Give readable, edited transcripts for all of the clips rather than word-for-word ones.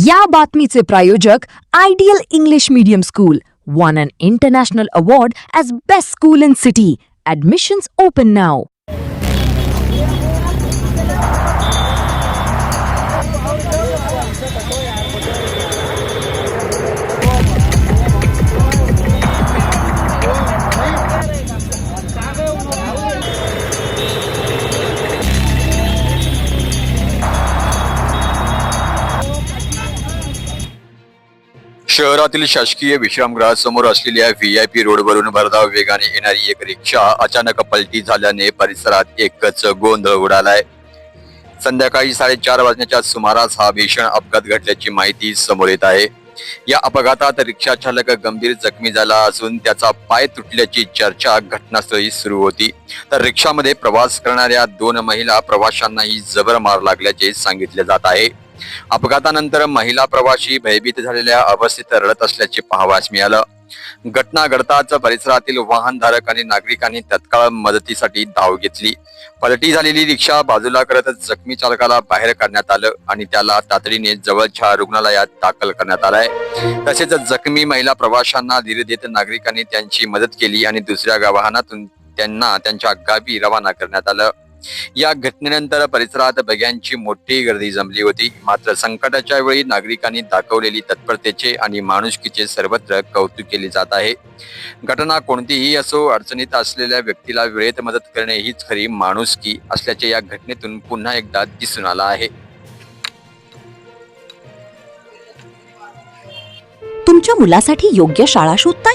या बातमीचे प्रायोजक ideal English medium school won an international award as best school in city. Admissions open now. शहरातील शासकीय विश्रामगृहासमोर असलेल्या VIP रोडवरून भरधाव वेगाने येणारी एक रिक्षा अचानक पलटी झाल्याने परिसरात एकच गोंधळ उडालाय. संध्याकाळी 4:30 वाजण्याच्या सुमारास हा भीषण अपघात घडल्याची माहिती समोर येत आहे. या अपघातात रिक्षा चालक गंभीर जखमी झाला असून त्याचा पाय तुटल्याची चर्चा घटनास्थळी सुरू होती. तर रिक्षामध्ये प्रवास करणाऱ्या 2 महिला प्रवाशांनाही जबर मार लागल्याचे सांगितले जात आहे. अपघातानंतर महिला प्रवाशी भयभीत झालेल्या अवस्थेत रडत असल्याचे पाहावयास मिळालं. घटना घडताच परिसरातील वाहनधारक आणि नागरिकांनी तत्काळ मदतीसाठी धाव घेतली. पलटी झालेली रिक्षा बाजूला करत जखमी चालकाला बाहेर काढण्यात आलं आणि त्याला तातडीने जवळच्या रुग्णालयात दाखल करण्यात आलाय. तसेच जखमी महिला प्रवाशांना धीर देत नागरिकांनी त्यांची मदत केली आणि दुसऱ्या वाहनातून त्यांना त्यांच्या गावी रवाना करण्यात आलं. या घटनेनंतर परिसरात बघ्यांची मोठी गर्दी जमली होती. मात्र संकटाच्या वेळी नागरिकांनी दाखवलेली तत्परतेचे आणि माणुसकीचे सर्वत्र कौतुक केले जात आहे. घटना कोणतीही असो, अडचणीत असलेल्या व्यक्तीला वेळेत मदत करणे हीच खरी माणुसकी असल्याचे या घटनेतून पुन्हा एकदा दिसून आलं आहे. तुमच्या मुलासाठी योग्य शाळा शोधताय?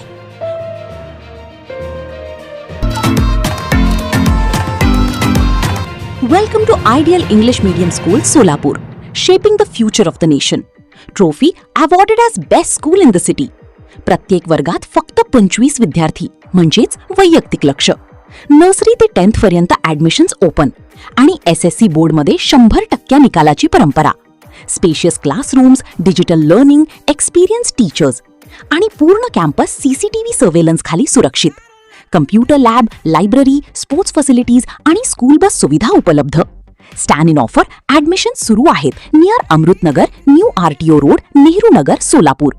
Welcome to Ideal English Medium School, Solapur, shaping the future of the nation. Trophy awarded as best school in the city. प्रत्येक वर्गात फक्त 25 विद्यार्थी म्हणजेच वैयक्तिक लक्ष. नर्सरी ते 10th पर्यंत ऍडमिशन्स ओपन आणि SSC बोर्ड मध्ये 100% निकालाची परंपरा. Spacious classrooms, digital learning, experience teachers आणि पूर्ण कॅम्पस CCTV सर्वेलन्स खाली सुरक्षित. Computer lab, library, sports facilities आणि स्कूल बस सुविधा उपलब्ध. स्टँड इन ऑफर ऍडमिशन सुरू आहेत near Amritnagar, new RTO road, Nehru Nagar, Solapur.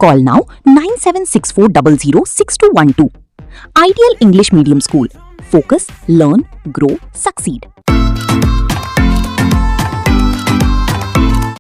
Call now 9764006212. Ideal English medium school. Focus, learn, grow, succeed.